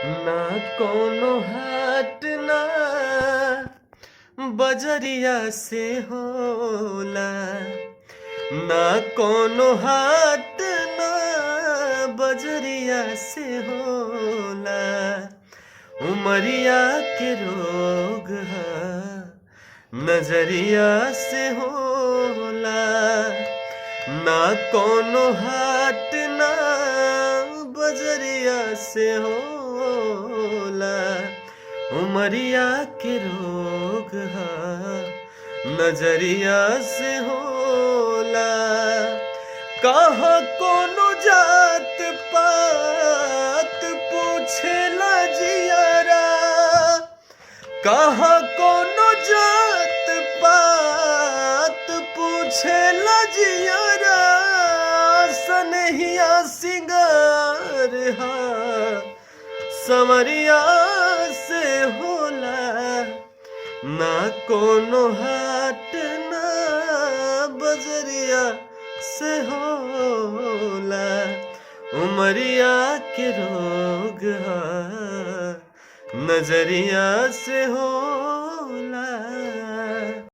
ना कोनो हाट ना बजरिया से होला, ना कोनो हाट ना बजरिया से होला। उमरिया के रोग है नजरिया से होला, ना कोनो हाट ना बजरिया से होला। उमरिया के रोग है नजरिया से होला। कहाँ कोनो जात पात पूछेला जियारा, कहाँ कोनो जात पात पूछेला जियारा। सनहिया सिंगार हा समरिया से होला, ना कोनो हाट ना बजरिया से होला। उमरिया के रोग हा नजरिया से होला।